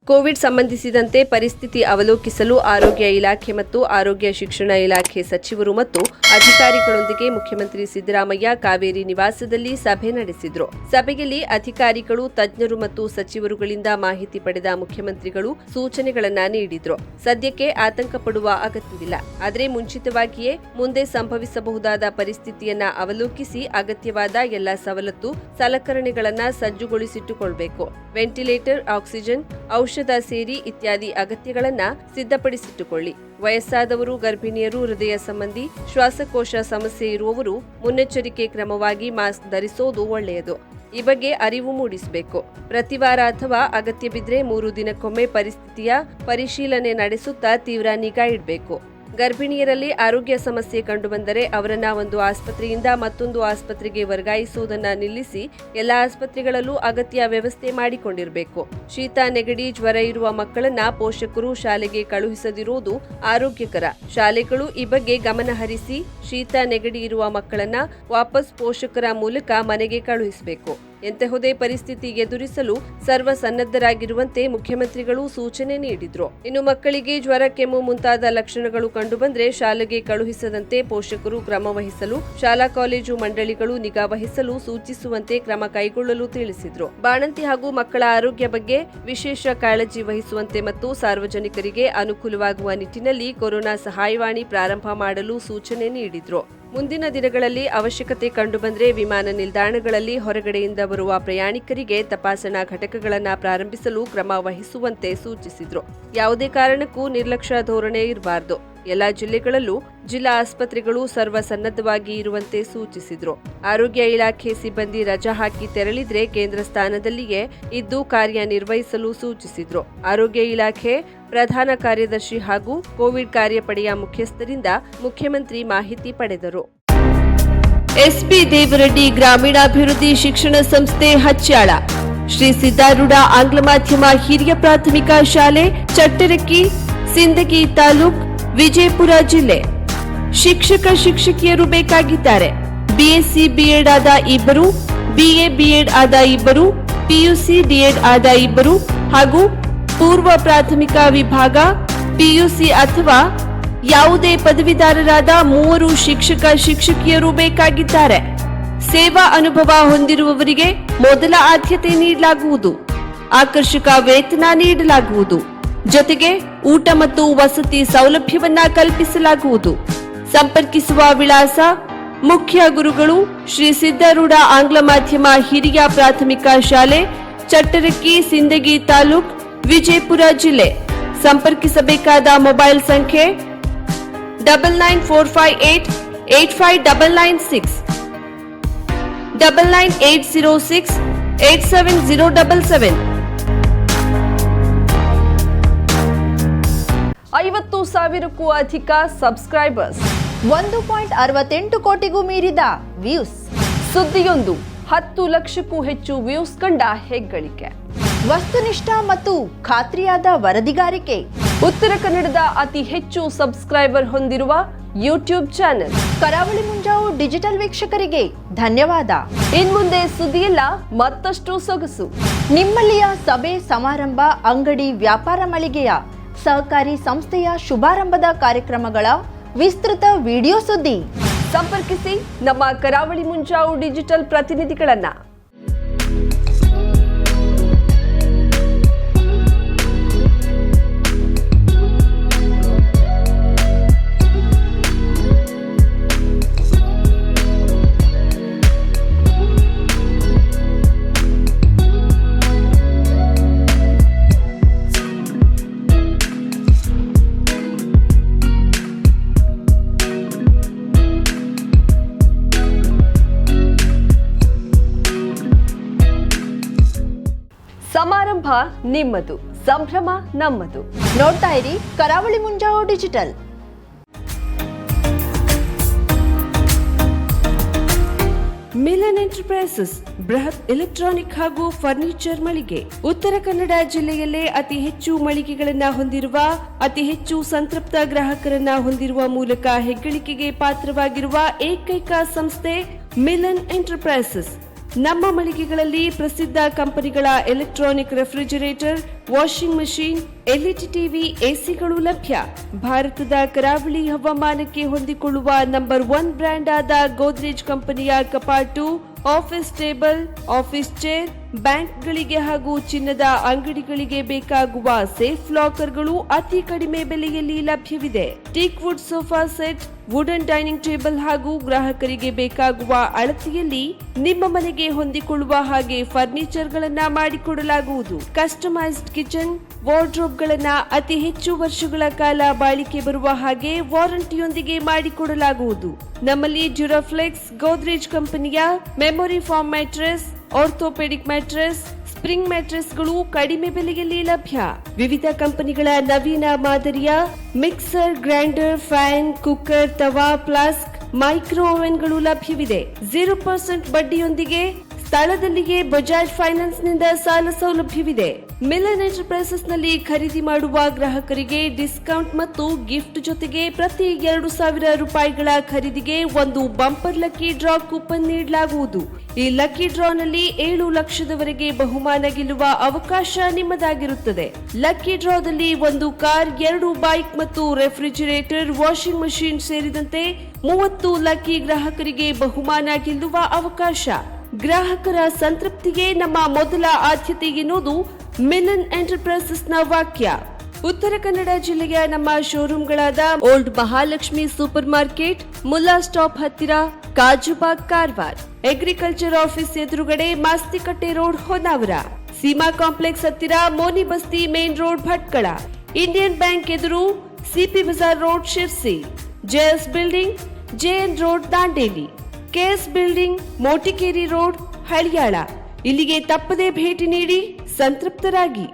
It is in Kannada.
ಕೋವಿಡ್ ಸಂಬಂಧಿಸಿದಂತೆ ಪರಿಸ್ಥಿತಿ ಅವಲೋಕಿಸಲು ಆರೋಗ್ಯ ಇಲಾಖೆ ಮತ್ತು ಆರೋಗ್ಯ ಶಿಕ್ಷಣ ಇಲಾಖೆ ಸಚಿವರು ಮತ್ತು ಅಧಿಕಾರಿಗಳೊಂದಿಗೆ ಮುಖ್ಯಮಂತ್ರಿ ಸಿದ್ದರಾಮಯ್ಯ ಕಾವೇರಿ ನಿವಾಸದಲ್ಲಿ ಸಭೆ ನಡೆಸಿದರು. ಸಭೆಯಲ್ಲಿ ಅಧಿಕಾರಿಗಳು, ತಜ್ಞರು ಮತ್ತು ಸಚಿವರುಗಳಿಂದ ಮಾಹಿತಿ ಪಡೆದ ಮುಖ್ಯಮಂತ್ರಿಗಳು ಸೂಚನೆಗಳನ್ನ ನೀಡಿದ್ರು. ಸದ್ಯಕ್ಕೆ ಆತಂಕ ಪಡುವ ಅಗತ್ಯವಿಲ್ಲ. ಆದರೆ ಮುಂಚಿತವಾಗಿಯೇ ಮುಂದೆ ಸಂಭವಿಸಬಹುದಾದ ಪರಿಸ್ಥಿತಿಯನ್ನ ಅವಲೋಕಿಸಿ ಅಗತ್ಯವಾದ ಎಲ್ಲ ಸವಲತ್ತು, ಸಲಕರಣೆಗಳನ್ನ ಸಜ್ಜುಗೊಳಿಸಿಟ್ಟುಕೊಳ್ಳಬೇಕು. ವೆಂಟಿಲೇಟರ್, ಆಕ್ಸಿಜನ್, ಔಷಧ ಸೇರಿ ಇತ್ಯಾದಿ ಅಗತ್ಯಗಳನ್ನ ಸಿದ್ಧಪಡಿಸಿಟ್ಟುಕೊಳ್ಳಿ. ವಯಸ್ಸಾದವರು, ಗರ್ಭಿಣಿಯರು, ಹೃದಯ ಸಂಬಂಧಿ, ಶ್ವಾಸಕೋಶ ಸಮಸ್ಯೆ ಇರುವವರು ಮುನ್ನೆಚ್ಚರಿಕೆ ಕ್ರಮವಾಗಿ ಮಾಸ್ಕ್ ಧರಿಸೋದು ಒಳ್ಳೆಯದು. ಈ ಬಗ್ಗೆ ಅರಿವು ಮೂಡಿಸಬೇಕು. ಪ್ರತಿ ವಾರ ಅಥವಾ ಅಗತ್ಯ ಬಿದ್ದರೆ 3 ದಿನಕ್ಕೊಮ್ಮೆ ಪರಿಸ್ಥಿತಿಯ ಪರಿಶೀಲನೆ ನಡೆಸುತ್ತಾ ತೀವ್ರ ನಿಗಾ ಇಡಬೇಕು. ಗರ್ಭಿಣಿಯರಲ್ಲಿ ಆರೋಗ್ಯ ಸಮಸ್ಯೆ ಕಂಡುಬಂದರೆ ಅವರನ್ನ ಒಂದು ಆಸ್ಪತ್ರೆಯಿಂದ ಮತ್ತೊಂದು ಆಸ್ಪತ್ರೆಗೆ ವರ್ಗಾಯಿಸುವುದನ್ನು ನಿಲ್ಲಿಸಿ ಎಲ್ಲ ಆಸ್ಪತ್ರೆಗಳಲ್ಲೂ ಅಗತ್ಯ ವ್ಯವಸ್ಥೆ ಮಾಡಿಕೊಂಡಿರಬೇಕು. ಶೀತ, ನೆಗಡಿ, ಜ್ವರ ಇರುವ ಮಕ್ಕಳನ್ನ ಪೋಷಕರು ಶಾಲೆಗೆ ಕಳುಹಿಸದಿರುವುದು ಆರೋಗ್ಯಕರ. ಶಾಲೆಗಳು ಈ ಬಗ್ಗೆ ಗಮನ ಹರಿಸಿ ಶೀತ, ನೆಗಡಿ ಇರುವ ಮಕ್ಕಳನ್ನ ವಾಪಸ್ ಪೋಷಕರ ಮೂಲಕ ಮನೆಗೆ ಕಳುಹಿಸಬೇಕು. ಎಂತಹುದೇ ಪರಿಸ್ಥಿತಿ ಎದುರಿಸಲು ಸರ್ವ ಸನ್ನದ್ಧರಾಗಿರುವಂತೆ ಮುಖ್ಯಮಂತ್ರಿಗಳು ಸೂಚನೆ ನೀಡಿದ್ರು. ಇನ್ನು ಮಕ್ಕಳಿಗೆ ಜ್ವರ, ಕೆಮ್ಮು ಮುಂತಾದ ಲಕ್ಷಣಗಳು ಕಂಡುಬಂದ್ರೆ ಶಾಲೆಗೆ ಕಳುಹಿಸದಂತೆ ಪೋಷಕರು ಕ್ರಮ ವಹಿಸಲು, ಶಾಲಾ ಕಾಲೇಜು ಮಂಡಳಿಗಳು ನಿಗಾ ವಹಿಸಲು ಸೂಚಿಸುವಂತೆ ಕ್ರಮ ಕೈಗೊಳ್ಳಲು ತಿಳಿಸಿದ್ರು. ಬಾಣಂತಿ ಹಾಗೂ ಮಕ್ಕಳ ಆರೋಗ್ಯ ಬಗ್ಗೆ ವಿಶೇಷ ಕಾಳಜಿ ವಹಿಸುವಂತೆ ಮತ್ತು ಸಾರ್ವಜನಿಕರಿಗೆ ಅನುಕೂಲವಾಗುವ ನಿಟ್ಟಿನಲ್ಲಿ ಕೊರೋನಾ ಸಹಾಯವಾಣಿ ಪ್ರಾರಂಭ ಮಾಡಲು ಸೂಚನೆ ನೀಡಿದ್ರು. ಮುಂದಿನ ದಿನಗಳಲ್ಲಿ ಅವಶ್ಯಕತೆ ಕಂಡುಬಂದರೆ ವಿಮಾನ ನಿಲ್ದಾಣಗಳಲ್ಲಿ ಹೊರಗಡೆಯಿಂದ ಬರುವ ಪ್ರಯಾಣಿಕರಿಗೆ ತಪಾಸಣಾ ಘಟಕಗಳನ್ನು ಪ್ರಾರಂಭಿಸಲು ಕ್ರಮ ವಹಿಸುವಂತೆ ಸೂಚಿಸಿದ್ರು. ಯಾವುದೇ ಕಾರಣಕ್ಕೂ ನಿರ್ಲಕ್ಷ್ಯ ಧೋರಣೆ ಇರಬಾರದು. ಎಲ್ಲಾ ಜಿಲ್ಲೆಗಳಲ್ಲೂ ಜಿಲ್ಲಾ ಆಸ್ಪತ್ರೆಗಳು ಸರ್ವ ಸನ್ನದ್ಧವಾಗಿ ಇರುವಂತೆ ಸೂಚಿಸಿದ್ರು. ಆರೋಗ್ಯ ಇಲಾಖೆ ಸಿಬ್ಬಂದಿ ರಜಾ ಹಾಕಿ ತೆರಳಿದ್ರೆ ಕೇಂದ್ರ ಸ್ಥಾನದಲ್ಲಿಯೇ ಇದ್ದು ಕಾರ್ಯನಿರ್ವಹಿಸಲು ಸೂಚಿಸಿದ್ರು. ಆರೋಗ್ಯ ಇಲಾಖೆ ಪ್ರಧಾನ ಕಾರ್ಯದರ್ಶಿ ಹಾಗೂ ಕೋವಿಡ್ ಕಾರ್ಯಪಡೆಯ ಮುಖ್ಯಸ್ಥರಿಂದ ಮುಖ್ಯಮಂತ್ರಿ ಮಾಹಿತಿ ಪಡೆದರು. ಎಸ್ಪಿ ದೇವರೆಡ್ಡಿ ಗ್ರಾಮೀಣಾಭಿವೃದ್ಧಿ ಶಿಕ್ಷಣ ಸಂಸ್ಥೆ ಹಚ್ಯಾಳ, ಶ್ರೀ ಸಿದ್ದಾರೂಢ ಆಂಗ್ಲ ಮಾಧ್ಯಮ ಹಿರಿಯ ಪ್ರಾಥಮಿಕ ಶಾಲೆ, ಚಟ್ಟರಕ್ಕಿ, ಸಿಂದಗಿ ತಾಲೂಕ್, ವಿಜಯಪುರ ಜಿಲ್ಲೆ. ಶಿಕ್ಷಕ ಶಿಕ್ಷಕಿಯರು ಬೇಕಾಗಿದ್ದಾರೆ. ಬಿಎಸ್ಸಿ ಬಿಎಡ್ ಆದ 2, ಬಿಎ ಬಿಎಡ್ ಆದ 2, ಪಿಯುಸಿ ಡಿಎಡ್ ಆದ 2 ಹಾಗೂ ಪೂರ್ವ ಪ್ರಾಥಮಿಕ ವಿಭಾಗ ಪಿಯುಸಿ ಅಥವಾ ಯಾವುದೇ ಪದವೀಧರರಾದ 3 ಶಿಕ್ಷಕ ಶಿಕ್ಷಕಿಯರು ಬೇಕಾಗಿದ್ದಾರೆ. ಸೇವಾ ಅನುಭವ ಹೊಂದಿರುವವರಿಗೆ ಮೊದಲ ಆದ್ಯತೆ ನೀಡಲಾಗುವುದು. ಆಕರ್ಷಕ ವೇತನ ನೀಡಲಾಗುವುದು. ಜೊತೆಗೆ ಊಟ ಮತ್ತು ವಸತಿ ಸೌಲಭ್ಯವನ್ನ ಕಲ್ಪಿಸಲಾಗುವುದು. ಸಂಪರ್ಕಿಸುವ ವಿಳಾಸ: ಮುಖ್ಯ ಗುರುಗಳು ಶ್ರೀ ಸಿದ್ದಾರೂಢ ಆಂಗ್ಲ ಮಾಧ್ಯಮ ಹಿರಿಯ ಪ್ರಾಥಮಿಕ ಶಾಲೆ, ಚಟ್ಟರಕ್ಕಿ, ಸಿಂದಗಿ ತಾಲೂಕ್, ವಿಜಯಪುರ ಜಿಲ್ಲೆ. ಸಂಪರ್ಕಿಸಬೇಕಾದ ಮೊಬೈಲ್ ಸಂಖ್ಯೆ 9945885996, 9980687077. 50,000ಕ್ಕೂ ಅಧಿಕ ಸಬ್ಸ್ಕ್ರೈಬರ್ಸ್, 1.68 ಕೋಟಿಗೂ ಮೀರಿದ ವ್ಯೂಸ್. ಸುದ್ದಿಯೊಂದು 10 ಲಕ್ಷಕ್ಕೂ ಹೆಚ್ಚು ವ್ಯೂಸ್ ಕಂಡ ಹೆಗ್ಗಳಿಕೆ. ವಸ್ತುನಿಷ್ಠ ಮತ್ತು ಖಾತ್ರಿಯಾದ ವರದಿಗಾರಿಕೆ. ಉತ್ತರ ಕನ್ನಡದ ಅತಿ ಹೆಚ್ಚು ಸಬ್ಸ್ಕ್ರೈಬರ್ ಹೊಂದಿರುವ ಯೂಟ್ಯೂಬ್ ಚಾನೆಲ್. ಕರಾವಳಿ ಮುಂಜಾವು ಡಿಜಿಟಲ್ ವೀಕ್ಷಕರಿಗೆ ಧನ್ಯವಾದ. ಇನ್ಮುಂದೆ ಸುದ್ದಿಯಲ್ಲ ಮತ್ತಷ್ಟು ಸೊಗಸು. ನಿಮ್ಮಲ್ಲಿಯ ಸಭೆ, ಸಮಾರಂಭ, ಅಂಗಡಿ, ವ್ಯಾಪಾರ ಮಳಿಗೆಯ ಸಹಕಾರಿ ಸಂಸ್ಥೆಯ ಶುಭಾರಂಭದ ಕಾರ್ಯಕ್ರಮಗಳ ವಿಸ್ತೃತ ವಿಡಿಯೋ ಸುದ್ದಿ. ಸಂಪರ್ಕಿಸಿ ನಮ್ಮ ಕರಾವಳಿ ಮುಂಜಾವು ಡಿಜಿಟಲ್ ಪ್ರತಿನಿಧಿಗಳನ್ನ. ಸಮಾರಂಭ ನಿಮ್ಮದು, ಸಂಭ್ರಮ ನಮ್ಮದು. ನೋಡ್ತಾ ಇರಿ ಕರಾವಳಿ ಮುಂಜಾವು ಡಿಜಿಟಲ್. ಮಿಲನ್ ಎಂಟರ್ಪ್ರೈಸಸ್ ಬೃಹತ್ ಎಲೆಕ್ಟ್ರಾನಿಕ್ ಹಾಗೂ ಫರ್ನಿಚರ್ ಮಳಿಗೆ. ಉತ್ತರ ಕನ್ನಡ ಜಿಲ್ಲೆಯಲ್ಲೇ ಅತಿ ಹೆಚ್ಚು ಮಳಿಗೆಗಳನ್ನ ಹೊಂದಿರುವ, ಅತಿ ಹೆಚ್ಚು ಸಂತೃಪ್ತ ಗ್ರಾಹಕರನ್ನ ಹೊಂದಿರುವ ಮೂಲಕ ಹೆಗ್ಗಳಿಕೆಗೆ ಪಾತ್ರವಾಗಿರುವ ಏಕೈಕ ಸಂಸ್ಥೆ ಮಿಲನ್ ಎಂಟರ್ಪ್ರೈಸಸ್. ನಮ್ಮ ಮಳಿಗೆಗಳಲ್ಲಿ ಪ್ರಸಿದ್ಧ ಕಂಪನಿಗಳ electronic refrigerator, washing machine, LED TV, ಎಸಿಗಳು ಲಭ್ಯ. ಭಾರತದ ಕರಾವಳಿ ಹವಾಮಾನಕ್ಕೆ ಹೊಂದಿಕೊಳ್ಳುವ ನಂಬರ್ 1 ಬ್ರ್ಯಾಂಡ್ ಆದ ಗೋದ್ರೇಜ್ ಕಂಪನಿಯ ಕಪಾಟು, ಆಫೀಸ್ ಟೇಬಲ್, ಆಫೀಸ್ ಚೇರ್, ಬ್ಯಾಂಕ್ಗಳಿಗೆ ಹಾಗೂ ಚಿನ್ನದ ಅಂಗಡಿಗಳಿಗೆ ಬೇಕಾಗುವ ಸೇಫ್ ಲಾಕರ್ಗಳು ಅತಿ ಕಡಿಮೆ ಬೆಲೆಯಲ್ಲಿ ಲಭ್ಯವಿದೆ. Teak wood sofa set, wooden dining table ಹಾಗೂ ಗ್ರಾಹಕರಿಗೆ ಬೇಕಾಗುವ ಅಳತೆಯಲ್ಲಿ ನಿಮ್ಮ ಮನೆಗೆ ಹೊಂದಿಕೊಳ್ಳುವ ಹಾಗೆ ಫರ್ನಿಚರ್ಗಳನ್ನ ಮಾಡಿಕೊಡಲಾಗುವುದು. ಕಸ್ಟಮೈಸ್ಡ್ ಕಿಚನ್, ವಾರ್ಡ್ರೋಬ್ಗಳನ್ನ ಅತಿ ಹೆಚ್ಚು ವರ್ಷಗಳ ಕಾಲ ಬಾಳಿಕೆ ಬರುವ ಹಾಗೆ ವಾರಂಟಿಯೊಂದಿಗೆ ಮಾಡಿಕೊಡಲಾಗುವುದು. ನಮ್ಮಲ್ಲಿ ಡ್ಯೂರಾಫ್ಲೆಕ್ಸ್, ಗೋದ್ರೇಜ್ ಕಂಪನಿಯ memory foam mattress, orthopedic mattress, spring ಮ್ಯಾಟ್ರೆಸ್ಗಳು ಕಡಿಮೆ ಬೆಲೆಯಲ್ಲಿ ಲಭ್ಯ. ವಿವಿಧ ಕಂಪನಿಗಳ ನವೀನ ಮಾದರಿಯ mixer, grinder, fan, cooker, tawa, flask, micro ಓವೆನ್ಗಳು ಲಭ್ಯವಿದೆ. 0% ಬಡ್ಡಿಯೊಂದಿಗೆ ಸ್ಥಳದಲ್ಲಿಯೇ ಬಜಾಜ್ ಫೈನಾನ್ಸ್ ನಿಂದ ಸಾಲ ಸೌಲಭ್ಯವಿದೆ. ಮಿಲನ್ ಎಂಟರ್ಪ್ರೈಸಸ್ ನಲ್ಲಿ ಖರೀದಿ ಮಾಡುವ ಗ್ರಾಹಕರಿಗೆ ಡಿಸ್ಕೌಂಟ್ ಮತ್ತು ಗಿಫ್ಟ್ ಜೊತೆಗೆ ಪ್ರತಿ 2,000 ರೂಪಾಯಿಗಳ ಖರೀದಿಗೆ ಒಂದು ಬಂಪರ್ ಲಕ್ಕಿ ಡ್ರಾ ಕೂಪನ್ ನೀಡಲಾಗುವುದು. ಈ ಲಕ್ಕಿ ಡ್ರಾನಲ್ಲಿ 7 ಲಕ್ಷದವರೆಗೆ ಬಹುಮಾನ ಗೆಲ್ಲುವ ಅವಕಾಶ ನಿಮ್ಮದಾಗಿರುತ್ತದೆ. ಲಕ್ಕಿ ಡ್ರಾದಲ್ಲಿ 1 ಕಾರ್, 2 ಬೈಕ್ ಮತ್ತು ರೆಫ್ರಿಜರೇಟರ್, ವಾಷಿಂಗ್ ಮಷೀನ್ ಸೇರಿದಂತೆ 30 ಲಕ್ಕಿ ಗ್ರಾಹಕರಿಗೆ ಬಹುಮಾನ ಗೆಲ್ಲುವ ಅವಕಾಶ. ಗ್ರಾಹಕರ ಸಂತೃಪ್ತಿಗೆ ನಮ್ಮ ಮೊದಲ ಆದ್ಯತೆ ಎನ್ನುವುದು ಮಿಲನ್ ಎಂಟರ್ಪ್ರೈಸಸ್ನ ವಾಕ್ಯ. ಉತ್ತರ ಕನ್ನಡ ಜಿಲ್ಲೆಯ ನಮ್ಮ ಶೋರೂಮ್ಗಳಾದ old Mahalakshmi super market, Mulla stop ಹತ್ತಿರ, ಕಾಜುಬಾಗ್, ಕಾರವಾರ, ಅಗ್ರಿಕಲ್ಚರ್ ಆಫೀಸ್ ಎದುರುಗಡೆ, ಮಾಸ್ತಿಕಟ್ಟೆ ರೋಡ್, ಹೊನ್ನಾವರ, ಸೀಮಾ ಕಾಂಪ್ಲೆಕ್ಸ್ ಹತ್ತಿರ, Moni Basti main road, Bhatkal, Indian bank ಎದುರು, CP Bazar road, Sirsi, JS building, JN road, Dandeli, KS building, Motikeri road, Haliyal. ಇಲ್ಲಿಗೆ ತಪ್ಪದೇ ಭೇಟಿ ನೀಡಿ ಸಂತೃಪ್ತರಾಗಿ.